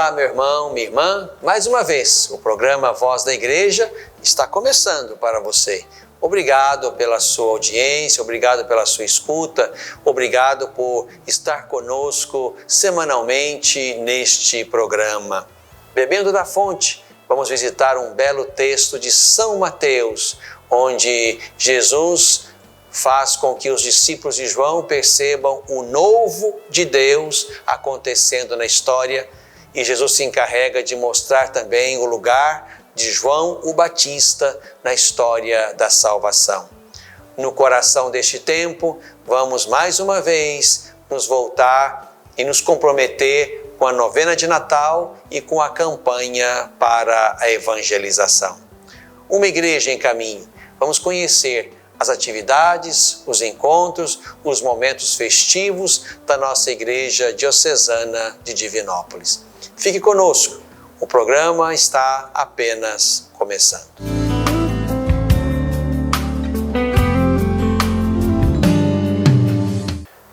Olá, meu irmão, minha irmã. Mais uma vez, o programa Voz da Igreja está começando para você. Obrigado pela sua audiência, obrigado pela sua escuta, obrigado por estar conosco semanalmente neste programa. Bebendo da fonte, vamos visitar um belo texto de São Mateus, onde Jesus faz com que os discípulos de João percebam o novo de Deus acontecendo na história, e Jesus se encarrega de mostrar também o lugar de João o Batista na história da salvação. No coração deste tempo, vamos mais uma vez nos voltar e nos comprometer com a novena de Natal e com a campanha para a evangelização. Uma igreja em caminho. Vamos conhecer as atividades, os encontros, os momentos festivos da nossa Igreja Diocesana de Divinópolis. Fique conosco, o programa está apenas começando.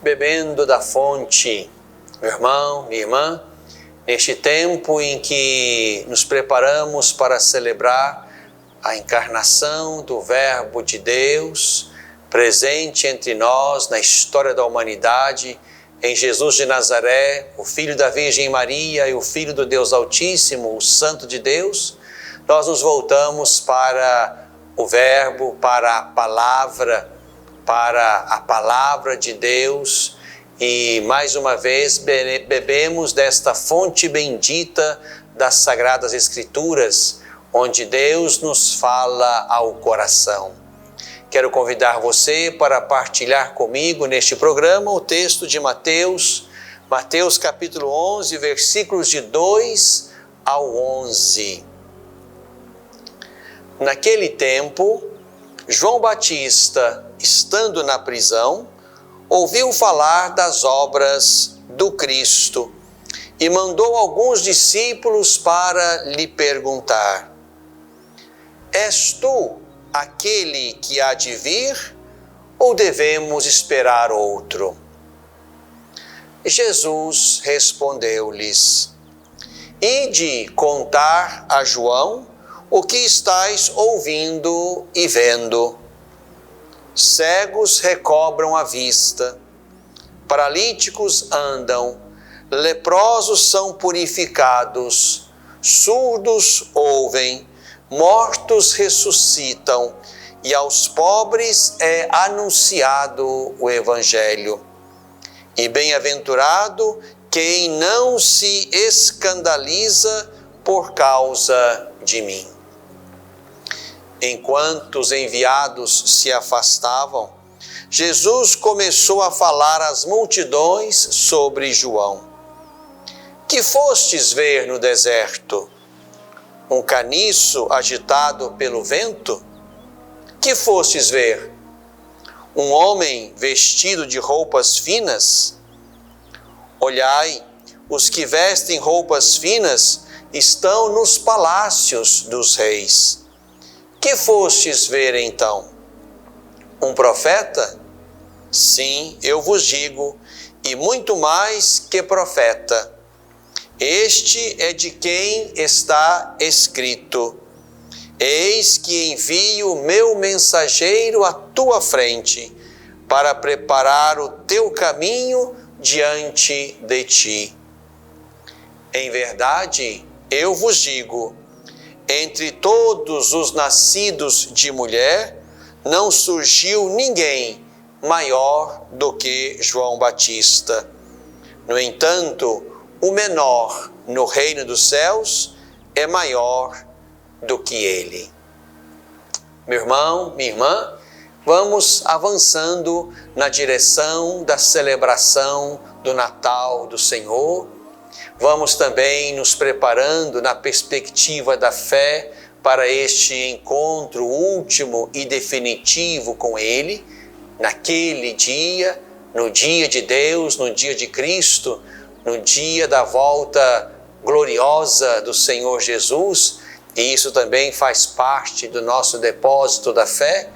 Bebendo da fonte, meu irmão, minha irmã, neste tempo em que nos preparamos para celebrar a encarnação do Verbo de Deus, presente entre nós na história da humanidade, em Jesus de Nazaré, o Filho da Virgem Maria e o Filho do Deus Altíssimo, o Santo de Deus, nós nos voltamos para o Verbo, para a palavra de Deus, e mais uma vez bebemos desta fonte bendita das Sagradas Escrituras, onde Deus nos fala ao coração. Quero convidar você para partilhar comigo neste programa o texto de Mateus capítulo 11, versículos de 2 ao 11. Naquele tempo, João Batista, estando na prisão, ouviu falar das obras do Cristo e mandou alguns discípulos para lhe perguntar: És tu aquele que há de vir, ou devemos esperar outro? Jesus respondeu-lhes: Ide contar a João o que estáis ouvindo e vendo. Cegos recobram a vista, paralíticos andam, leprosos são purificados, surdos ouvem, mortos ressuscitam, e aos pobres é anunciado o Evangelho. E bem-aventurado quem não se escandaliza por causa de mim. Enquanto os enviados se afastavam, Jesus começou a falar às multidões sobre João. Que fostes ver no deserto? Um caniço agitado pelo vento? Que fostes ver? Um homem vestido de roupas finas? Olhai, os que vestem roupas finas estão nos palácios dos reis. Que fostes ver então? Um profeta? Sim, eu vos digo, e muito mais que profeta. Este é de quem está escrito: Eis que envio o meu mensageiro à tua frente, para preparar o teu caminho diante de ti. Em verdade, eu vos digo, entre todos os nascidos de mulher, não surgiu ninguém maior do que João Batista. No entanto, o menor no reino dos céus é maior do que ele. Meu irmão, minha irmã, vamos avançando na direção da celebração do Natal do Senhor. Vamos também nos preparando na perspectiva da fé para este encontro último e definitivo com Ele, naquele dia, no dia de Deus, no dia de Cristo, no dia da volta gloriosa do Senhor Jesus, e isso também faz parte do nosso depósito da fé,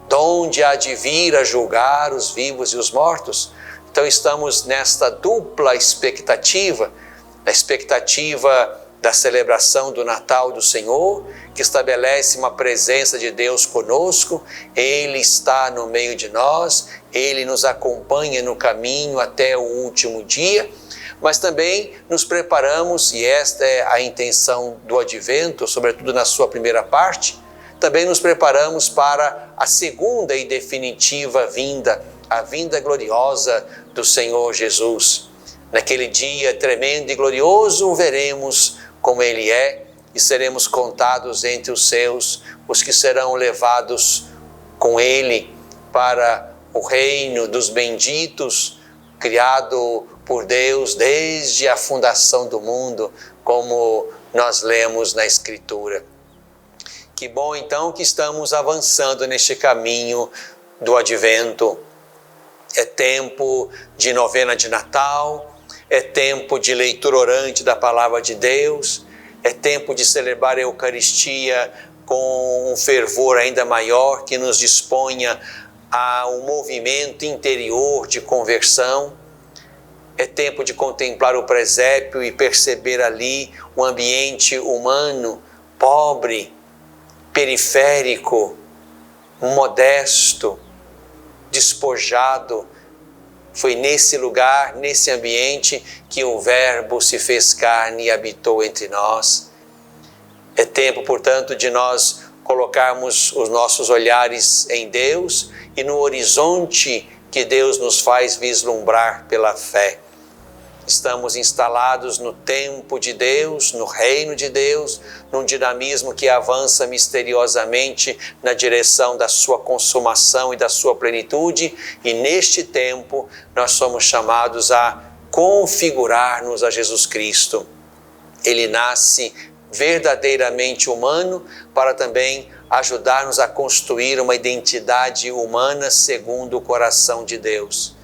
donde há de vir a julgar os vivos e os mortos. Então estamos nesta dupla expectativa na expectativa da celebração do Natal do Senhor, que estabelece uma presença de Deus conosco. Ele está no meio de nós, Ele nos acompanha no caminho até o último dia, mas também nos preparamos, e esta é a intenção do Advento, sobretudo na sua primeira parte, também nos preparamos para a segunda e definitiva vinda, a vinda gloriosa do Senhor Jesus. Naquele dia tremendo e glorioso, o veremos como Ele é e seremos contados entre os seus, os que serão levados com Ele para o reino dos benditos, criado por Deus desde a fundação do mundo, como nós lemos na Escritura. Que bom então que estamos avançando neste caminho do Advento. É tempo de novena de Natal, é tempo de leitura orante da Palavra de Deus, é tempo de celebrar a Eucaristia com um fervor ainda maior que nos disponha a um movimento interior de conversão. É tempo de contemplar o presépio e perceber ali um ambiente humano, pobre, periférico, modesto, despojado. Foi nesse lugar, nesse ambiente, que o Verbo se fez carne e habitou entre nós. É tempo, portanto, de nós colocarmos os nossos olhares em Deus e no horizonte que Deus nos faz vislumbrar pela fé. Estamos instalados no tempo de Deus, no reino de Deus, num dinamismo que avança misteriosamente na direção da sua consumação e da sua plenitude, e neste tempo nós somos chamados a configurar-nos a Jesus Cristo. Ele nasce verdadeiramente humano para também ajudar-nos a construir uma identidade humana segundo o coração de Deus.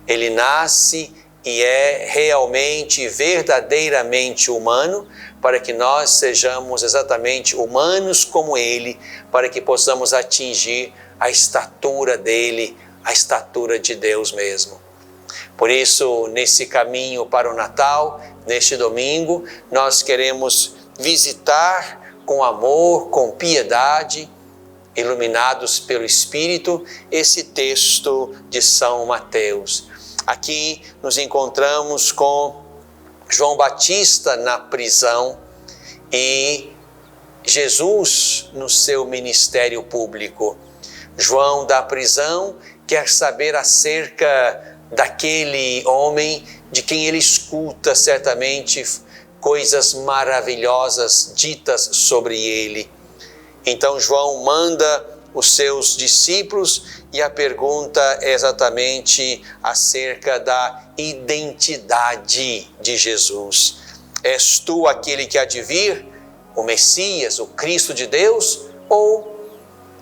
Ele nasce e é realmente, verdadeiramente humano, para que nós sejamos exatamente humanos como Ele, para que possamos atingir a estatura dEle, a estatura de Deus mesmo. Por isso, nesse caminho para o Natal, neste domingo, nós queremos visitar com amor, com piedade, iluminados pelo Espírito, esse texto de São Mateus. Aqui nos encontramos com João Batista na prisão e Jesus no seu ministério público. João da prisão quer saber acerca daquele homem de quem ele escuta certamente coisas maravilhosas ditas sobre ele. Então João manda os seus discípulos e a pergunta é exatamente acerca da identidade de Jesus. És tu aquele que há de vir, o Messias, o Cristo de Deus, ou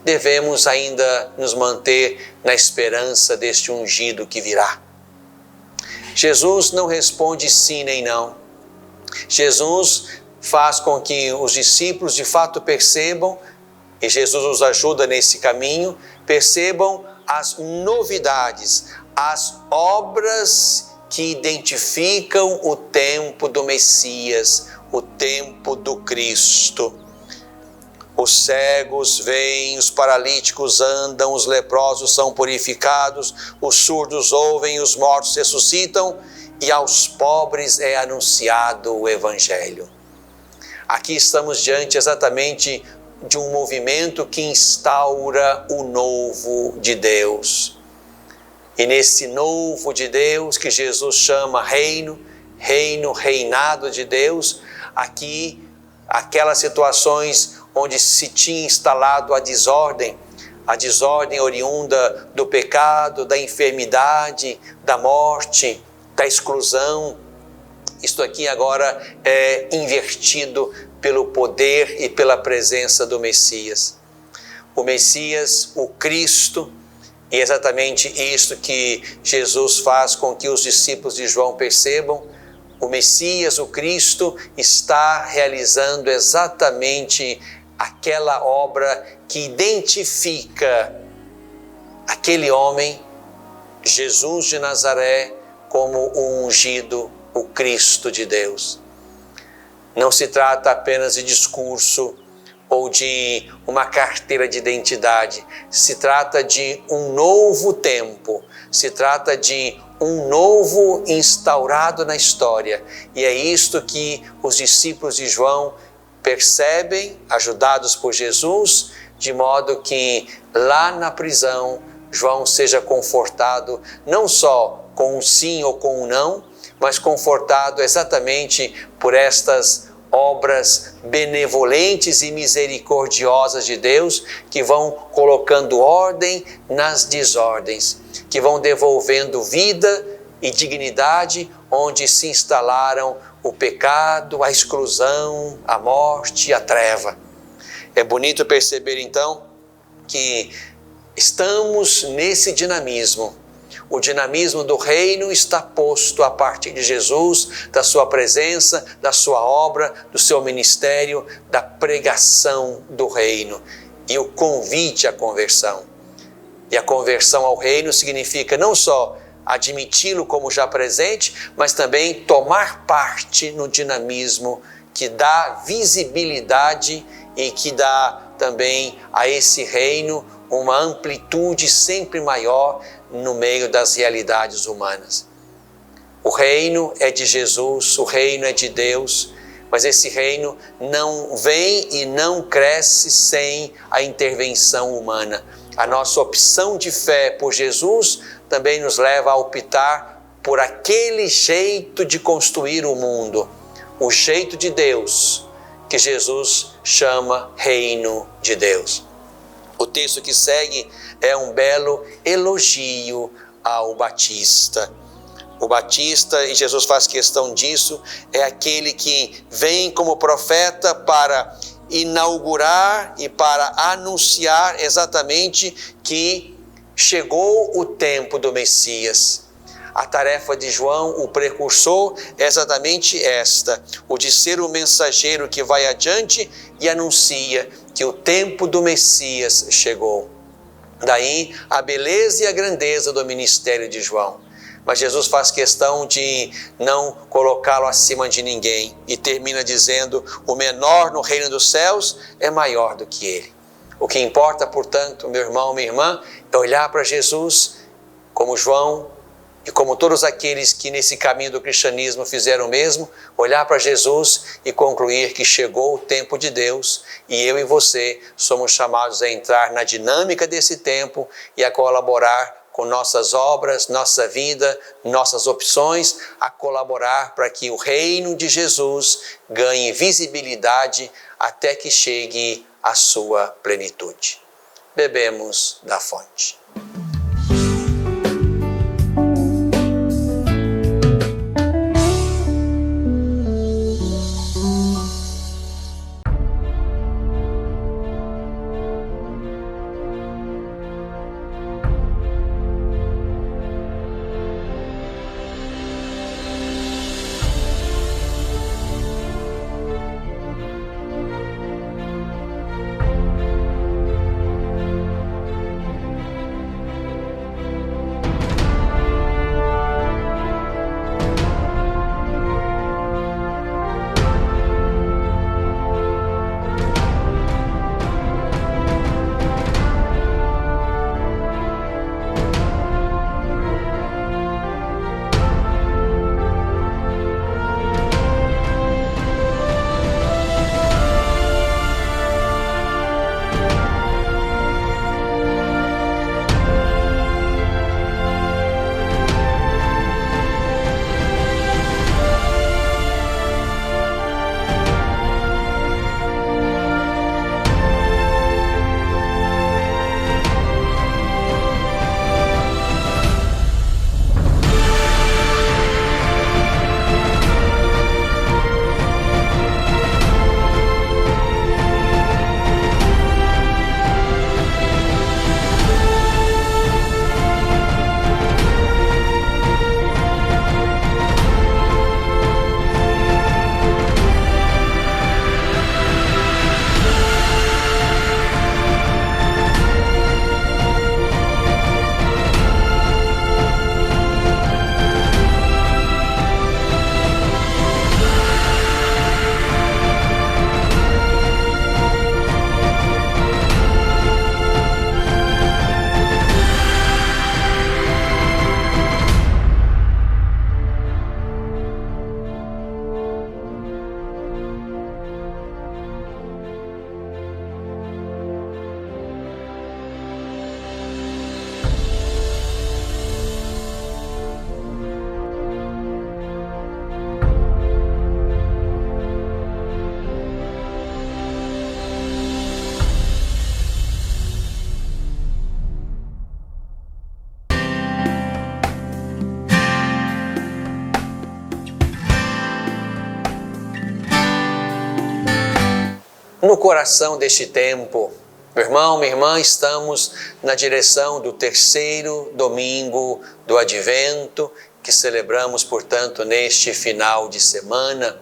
devemos ainda nos manter na esperança deste ungido que virá? Jesus não responde sim nem não. Jesus faz com que os discípulos de fato percebam, e Jesus os ajuda nesse caminho, percebam as novidades, as obras que identificam o tempo do Messias, o tempo do Cristo. Os cegos veem, os paralíticos andam, os leprosos são purificados, os surdos ouvem, os mortos ressuscitam e aos pobres é anunciado o Evangelho. Aqui estamos diante exatamente de um movimento que instaura o novo de Deus. E nesse novo de Deus, que Jesus chama reino, reinado de Deus, aqui, aquelas situações onde se tinha instalado a desordem oriunda do pecado, da enfermidade, da morte, da exclusão, isto aqui agora é invertido pelo poder e pela presença do Messias. O Messias, o Cristo, e é exatamente isto que Jesus faz com que os discípulos de João percebam. O Messias, o Cristo, está realizando exatamente aquela obra que identifica aquele homem, Jesus de Nazaré, como o ungido o Cristo de Deus. Não se trata apenas de discurso ou de uma carteira de identidade. Se trata de um novo tempo. Se trata de um novo instaurado na história. E é isto que os discípulos de João percebem, ajudados por Jesus, de modo que lá na prisão João seja confortado não só com um sim ou com um não, mas confortado exatamente por estas obras benevolentes e misericordiosas de Deus, que vão colocando ordem nas desordens, que vão devolvendo vida e dignidade onde se instalaram o pecado, a exclusão, a morte, a treva. É bonito perceber então que estamos nesse dinamismo. O dinamismo do reino está posto a partir de Jesus, da sua presença, da sua obra, do seu ministério, da pregação do reino e o convite à conversão. E a conversão ao reino significa não só admiti-lo como já presente, mas também tomar parte no dinamismo que dá visibilidade e que dá também a esse reino uma amplitude sempre maior no meio das realidades humanas. O reino é de Jesus, o reino é de Deus, mas esse reino não vem e não cresce sem a intervenção humana. A nossa opção de fé por Jesus também nos leva a optar por aquele jeito de construir o mundo, o jeito de Deus, que Jesus chama reino de Deus. O texto que segue é um belo elogio ao Batista. O Batista, e Jesus faz questão disso, é aquele que vem como profeta para inaugurar e para anunciar exatamente que chegou o tempo do Messias. A tarefa de João, o precursor, é exatamente esta: o de ser o mensageiro que vai adiante e anuncia que o tempo do Messias chegou. Daí a beleza e a grandeza do ministério de João. Mas Jesus faz questão de não colocá-lo acima de ninguém e termina dizendo: o menor no reino dos céus é maior do que ele. O que importa, portanto, meu irmão, minha irmã, é olhar para Jesus como João e como todos aqueles que nesse caminho do cristianismo fizeram o mesmo, olhar para Jesus e concluir que chegou o tempo de Deus e eu e você somos chamados a entrar na dinâmica desse tempo e a colaborar com nossas obras, nossa vida, nossas opções, a colaborar para que o reino de Jesus ganhe visibilidade até que chegue à sua plenitude. Bebemos da fonte. no coração deste tempo. Meu irmão, minha irmã, estamos na direção do terceiro domingo do Advento, que celebramos, portanto, neste final de semana.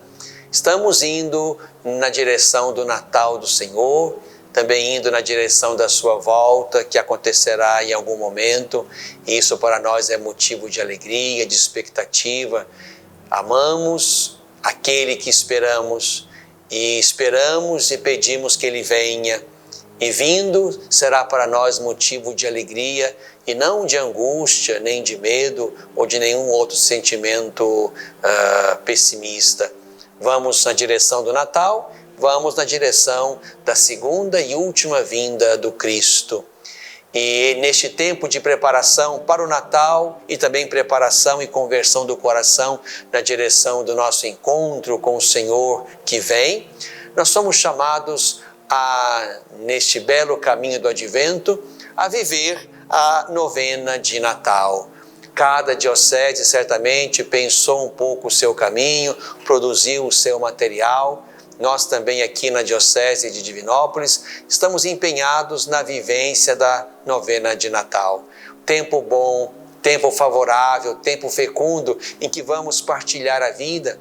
Estamos indo na direção do Natal do Senhor, também indo na direção da sua volta, que acontecerá em algum momento. E isso para nós é motivo de alegria, de expectativa. Amamos aquele que esperamos e pedimos que Ele venha. E vindo será para nós motivo de alegria e não de angústia, nem de medo ou de nenhum outro sentimento pessimista. Vamos na direção do Natal, vamos na direção da segunda e última vinda do Cristo. E neste tempo de preparação para o Natal e também preparação e conversão do coração na direção do nosso encontro com o Senhor que vem, nós somos chamados neste belo caminho do Advento, a viver a novena de Natal. Cada diocese certamente pensou um pouco o seu caminho, produziu o seu material. Nós também aqui na Diocese de Divinópolis estamos empenhados na vivência da novena de Natal. Tempo bom, tempo favorável, tempo fecundo em que vamos partilhar a vida.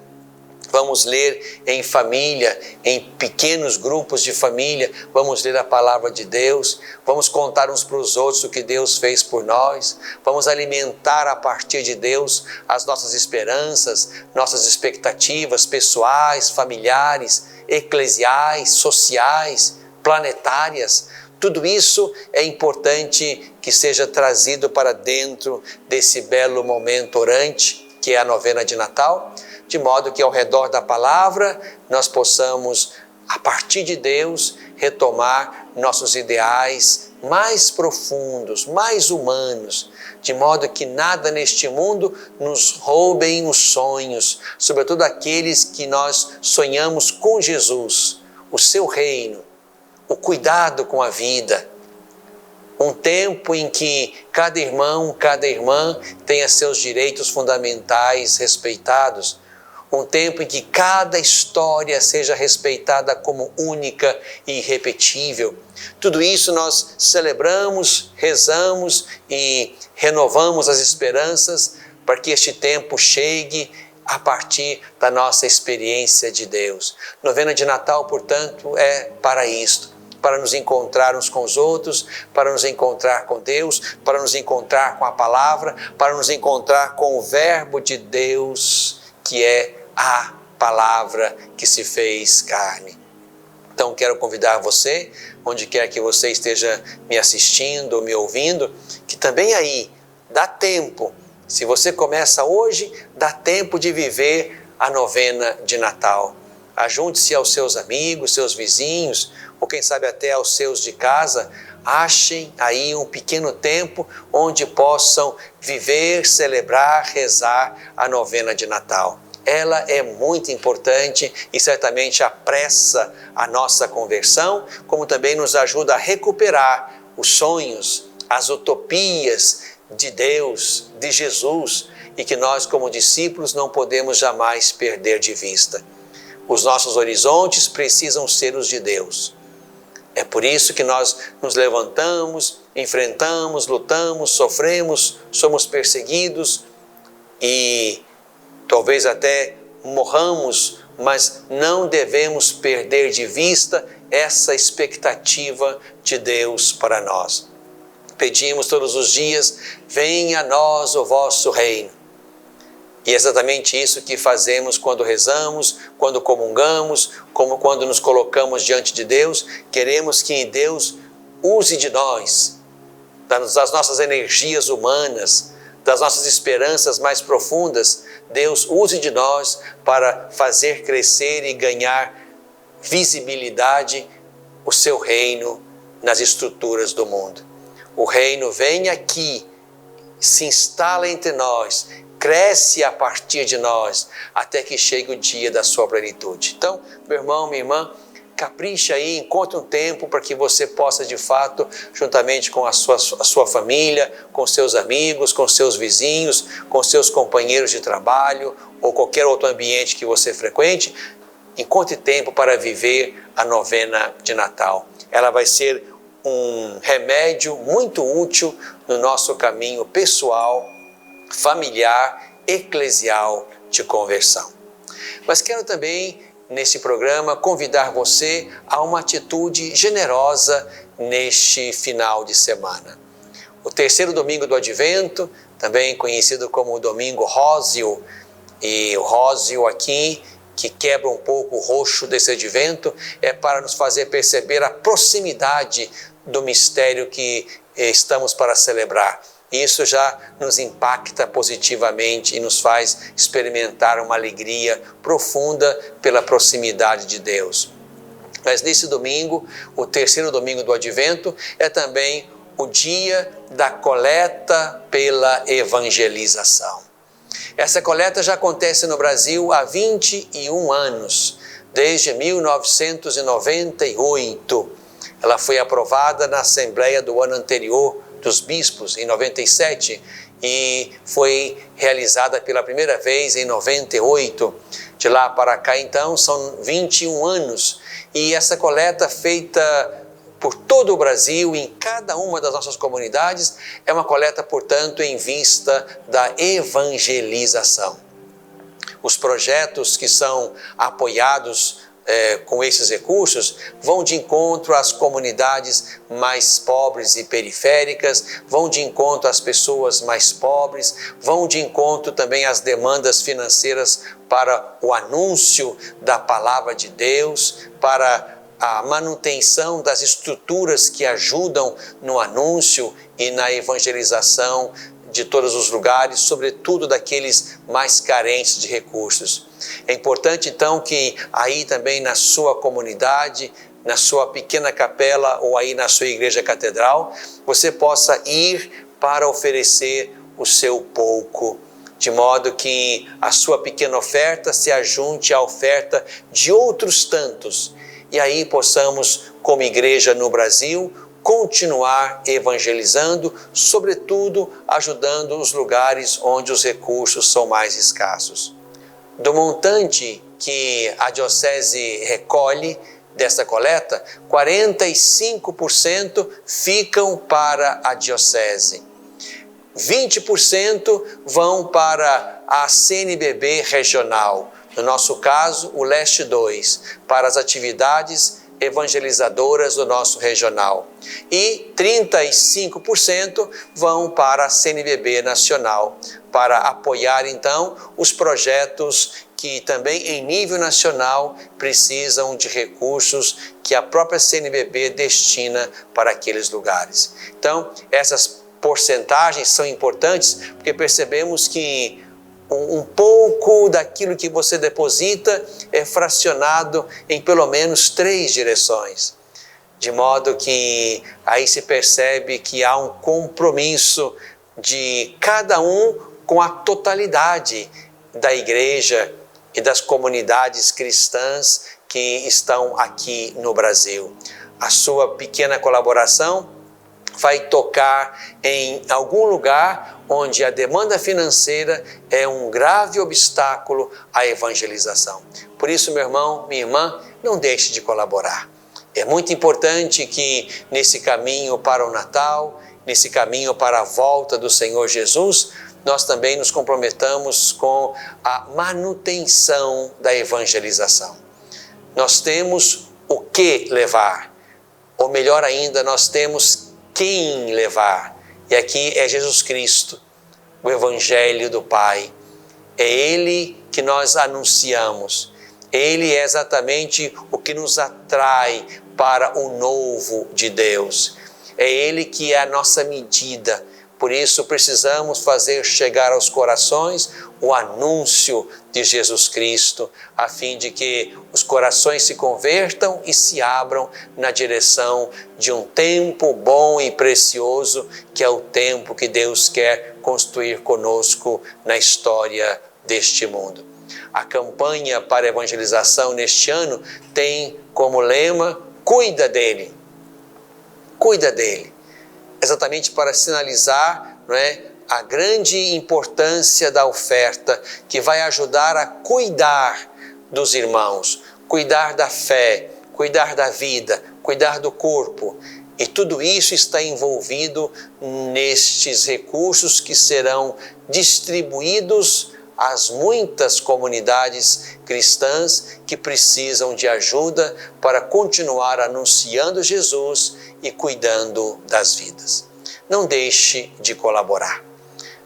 Vamos ler em família, em pequenos grupos de família, vamos ler a palavra de Deus, vamos contar uns para os outros o que Deus fez por nós, vamos alimentar a partir de Deus as nossas esperanças, nossas expectativas pessoais, familiares, eclesiais, sociais, planetárias. Tudo isso é importante que seja trazido para dentro desse belo momento orante, que é a novena de Natal, de modo que ao redor da palavra nós possamos, a partir de Deus, retomar nossos ideais mais profundos, mais humanos, de modo que nada neste mundo nos roubem os sonhos, sobretudo aqueles que nós sonhamos com Jesus, o seu reino, o cuidado com a vida. Um tempo em que cada irmão, cada irmã tenha seus direitos fundamentais respeitados. Um tempo em que cada história seja respeitada como única e irrepetível. Tudo isso nós celebramos, rezamos e renovamos as esperanças para que este tempo chegue a partir da nossa experiência de Deus. Novena de Natal, portanto, é para isto. Para nos encontrar uns com os outros, para nos encontrar com Deus, para nos encontrar com a palavra, para nos encontrar com o Verbo de Deus, que é a palavra que se fez carne. Então quero convidar você, onde quer que você esteja me assistindo ou me ouvindo, que também aí dá tempo, se você começa hoje, dá tempo de viver a novena de Natal. Ajunte-se aos seus amigos, seus vizinhos, ou quem sabe até aos seus de casa, achem aí um pequeno tempo onde possam viver, celebrar, rezar a novena de Natal. Ela é muito importante e certamente apressa a nossa conversão, como também nos ajuda a recuperar os sonhos, as utopias de Deus, de Jesus, e que nós como discípulos não podemos jamais perder de vista. Os nossos horizontes precisam ser os de Deus. É por isso que nós nos levantamos, enfrentamos, lutamos, sofremos, somos perseguidos e talvez até morramos, mas não devemos perder de vista essa expectativa de Deus para nós. Pedimos todos os dias, venha a nós o vosso reino. E é exatamente isso que fazemos quando rezamos, quando comungamos, como quando nos colocamos diante de Deus. Queremos que Deus use de nós, das nossas energias humanas, das nossas esperanças mais profundas. Deus use de nós para fazer crescer e ganhar visibilidade o seu reino nas estruturas do mundo. O reino vem aqui, se instala entre nós, cresce a partir de nós, até que chegue o dia da sua plenitude. Então, meu irmão, minha irmã, capricha aí, encontre um tempo para que você possa, de fato, juntamente com a sua família, com seus amigos, com seus vizinhos, com seus companheiros de trabalho ou qualquer outro ambiente que você frequente, encontre tempo para viver a novena de Natal. Ela vai ser um remédio muito útil no nosso caminho pessoal, familiar, eclesial de conversão. Mas quero também, nesse programa, convidar você a uma atitude generosa neste final de semana. O terceiro domingo do Advento, também conhecido como o Domingo Róseo, e o róseo aqui, que quebra um pouco o roxo desse Advento, é para nos fazer perceber a proximidade do mistério que estamos para celebrar. Isso já nos impacta positivamente e nos faz experimentar uma alegria profunda pela proximidade de Deus. Mas nesse domingo, o terceiro domingo do Advento, é também o dia da coleta pela evangelização. Essa coleta já acontece no Brasil há 21 anos, desde 1998. Ela foi aprovada na Assembleia do ano anterior dos Bispos, em 97, e foi realizada pela primeira vez em 98. De lá para cá, então, são 21 anos. E essa coleta feita por todo o Brasil, em cada uma das nossas comunidades, é uma coleta, portanto, em vista da evangelização. Os projetos que são apoiados com esses recursos vão de encontro às comunidades mais pobres e periféricas, vão de encontro às pessoas mais pobres, vão de encontro também às demandas financeiras para o anúncio da palavra de Deus, para a manutenção das estruturas que ajudam no anúncio e na evangelização de todos os lugares, sobretudo daqueles mais carentes de recursos. É importante, então, que aí também na sua comunidade, na sua pequena capela ou aí na sua igreja catedral, você possa ir para oferecer o seu pouco, de modo que a sua pequena oferta se ajunte à oferta de outros tantos. E aí possamos, como igreja no Brasil, continuar evangelizando, sobretudo ajudando os lugares onde os recursos são mais escassos. Do montante que a diocese recolhe dessa coleta, 45% ficam para a diocese. 20% vão para a CNBB regional, no nosso caso, o Leste 2, para as atividades evangelizadoras do nosso regional. E 35% vão para a CNBB nacional, para apoiar, então, os projetos que também em nível nacional precisam de recursos que a própria CNBB destina para aqueles lugares. Então, essas porcentagens são importantes porque percebemos que um pouco daquilo que você deposita é fracionado em pelo menos 3 direções. De modo que aí se percebe que há um compromisso de cada um com a totalidade da igreja e das comunidades cristãs que estão aqui no Brasil. A sua pequena colaboração vai tocar em algum lugar onde a demanda financeira é um grave obstáculo à evangelização. Por isso, meu irmão, minha irmã, não deixe de colaborar. É muito importante que nesse caminho para o Natal, nesse caminho para a volta do Senhor Jesus, nós também nos comprometamos com a manutenção da evangelização. Nós temos o que levar, ou melhor ainda, nós temos quem levar. E aqui é Jesus Cristo, o Evangelho do Pai. É Ele que nós anunciamos. Ele é exatamente o que nos atrai para o novo de Deus. É Ele que é a nossa medida. Por isso precisamos fazer chegar aos corações o anúncio de Jesus Cristo, a fim de que os corações se convertam e se abram na direção de um tempo bom e precioso, que é o tempo que Deus quer construir conosco na história deste mundo. A campanha para a evangelização neste ano tem como lema: cuida dele. Cuida dele. Exatamente para sinalizar, não é, a grande importância da oferta que vai ajudar a cuidar dos irmãos. cuidar da fé, cuidar da vida, cuidar do corpo. E tudo isso está envolvido nestes recursos que serão distribuídos às muitas comunidades cristãs que precisam de ajuda para continuar anunciando Jesus e cuidando das vidas. Não deixe de colaborar.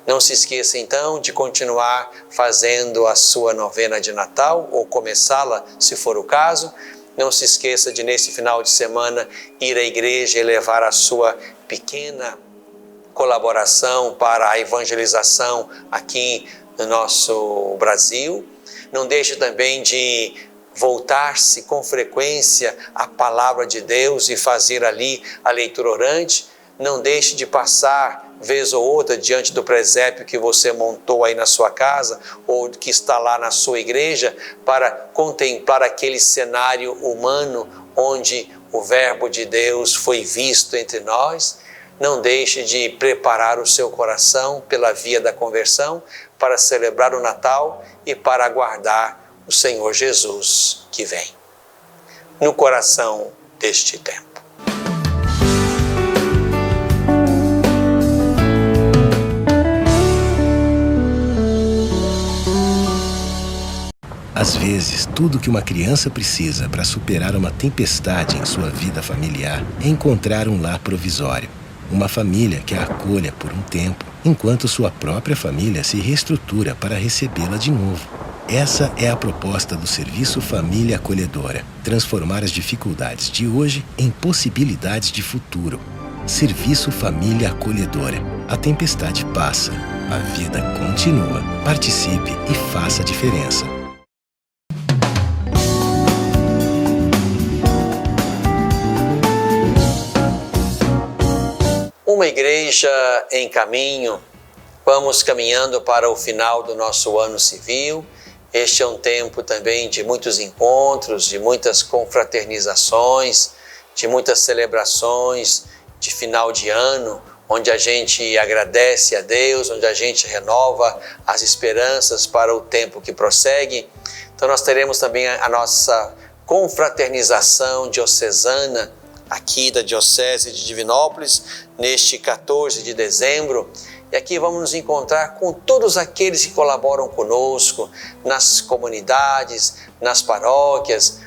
Não se esqueça então de continuar fazendo a sua novena de Natal ou começá-la se for o caso. Não se esqueça de nesse final de semana ir à igreja e levar a sua pequena colaboração para a evangelização aqui no nosso Brasil. Não deixe também de voltar-se com frequência à palavra de Deus e fazer ali a leitura orante. Não deixe de passar vez ou outra diante do presépio que você montou aí na sua casa ou que está lá na sua igreja para contemplar aquele cenário humano onde o Verbo de Deus foi visto entre nós. Não deixe de preparar o seu coração pela via da conversão para celebrar o Natal e para aguardar o Senhor Jesus que vem no coração deste tempo. Às vezes, tudo que uma criança precisa para superar uma tempestade em sua vida familiar é encontrar um lar provisório. Uma família que a acolha por um tempo, enquanto sua própria família se reestrutura para recebê-la de novo. Essa é a proposta do Serviço Família Acolhedora: transformar as dificuldades de hoje em possibilidades de futuro. Serviço Família Acolhedora. A tempestade passa, a vida continua. Participe e faça a diferença. Uma igreja em caminho, vamos caminhando para o final do nosso ano civil. Este é um tempo também de muitos encontros, de muitas confraternizações, de muitas celebrações de final de ano, onde a gente agradece a Deus, onde a gente renova as esperanças para o tempo que prossegue. Então nós teremos também a nossa confraternização diocesana aqui da Diocese de Divinópolis, neste 14 de dezembro. E aqui vamos nos encontrar com todos aqueles que colaboram conosco, nas comunidades, nas paróquias,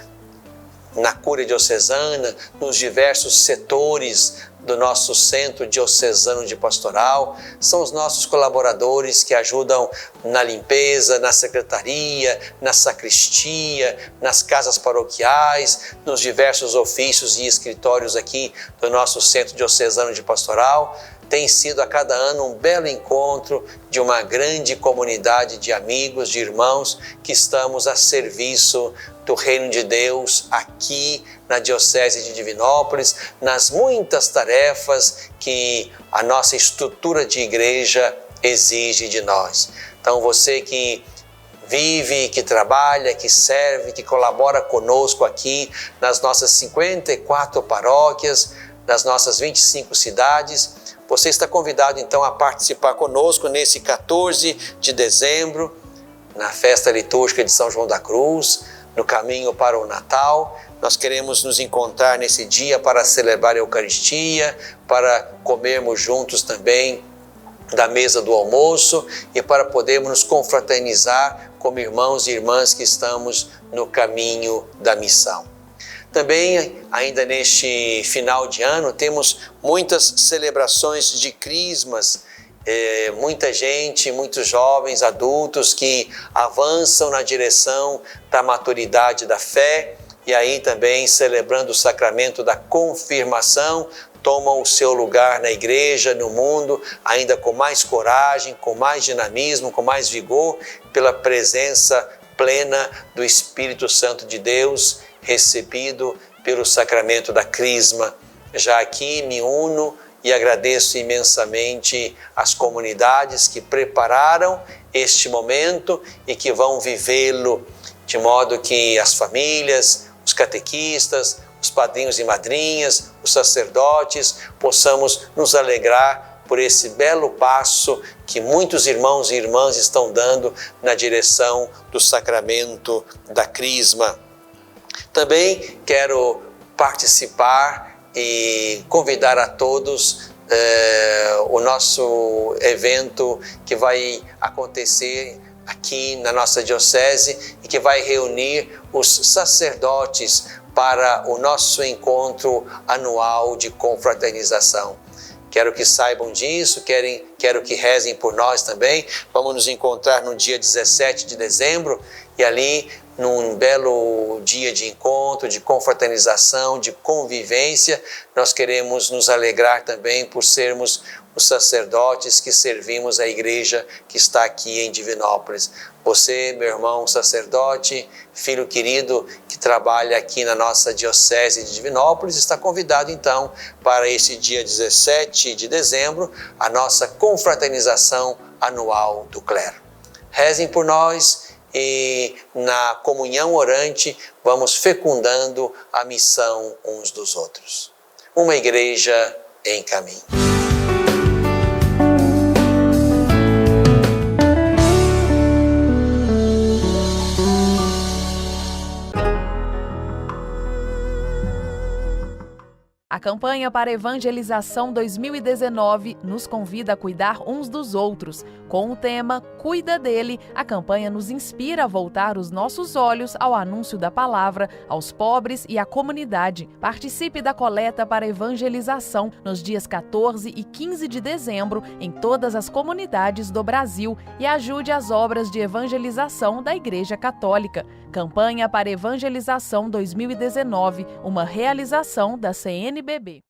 na Cúria Diocesana, nos diversos setores do nosso Centro Diocesano de Pastoral. São os nossos colaboradores que ajudam na limpeza, na secretaria, na sacristia, nas casas paroquiais, nos diversos ofícios e escritórios aqui do nosso Centro Diocesano de Pastoral. Tem sido a cada ano um belo encontro de uma grande comunidade de amigos, de irmãos que estamos a serviço do Reino de Deus aqui na Diocese de Divinópolis, nas muitas tarefas que a nossa estrutura de igreja exige de nós. Então você que vive, que trabalha, que serve, que colabora conosco aqui nas nossas 54 paróquias, nas nossas 25 cidades, você está convidado então a participar conosco nesse 14 de dezembro, na festa litúrgica de São João da Cruz, no caminho para o Natal. Nós queremos nos encontrar nesse dia para celebrar a Eucaristia, para comermos juntos também da mesa do almoço e para podermos nos confraternizar como irmãos e irmãs que estamos no caminho da missão. Também, ainda neste final de ano, temos muitas celebrações de crismas, muita gente, muitos jovens, adultos que avançam na direção da maturidade da fé e aí também celebrando o sacramento da confirmação, tomam o seu lugar na igreja, no mundo, ainda com mais coragem, com mais dinamismo, com mais vigor, pela presença plena do Espírito Santo de Deus, recebido pelo sacramento da crisma. Já aqui me uno e agradeço imensamente as comunidades que prepararam este momento e que vão vivê-lo, de modo que as famílias, os catequistas, os padrinhos e madrinhas, os sacerdotes, possamos nos alegrar por esse belo passo que muitos irmãos e irmãs estão dando na direção do sacramento da crisma. Também quero participar e convidar a todos o nosso evento que vai acontecer aqui na nossa diocese e que vai reunir os sacerdotes para o nosso encontro anual de confraternização. Quero que saibam disso, quero que rezem por nós também. Vamos nos encontrar no dia 17 de dezembro e ali, num belo dia de encontro, de confraternização, de convivência, nós queremos nos alegrar também por sermos os sacerdotes que servimos a igreja que está aqui em Divinópolis. Você, meu irmão sacerdote, filho querido, que trabalha aqui na nossa diocese de Divinópolis, está convidado então para esse dia 17 de dezembro, a nossa confraternização anual do clero. Rezem por nós e na comunhão orante vamos fecundando a missão uns dos outros. Uma igreja em caminho. A campanha para Evangelização 2019 nos convida a cuidar uns dos outros. Com o tema Cuida dele, a campanha nos inspira a voltar os nossos olhos ao anúncio da palavra, aos pobres e à comunidade. Participe da coleta para evangelização nos dias 14 e 15 de dezembro em todas as comunidades do Brasil e ajude as obras de evangelização da Igreja Católica. Campanha para Evangelização 2019, uma realização da CNBB.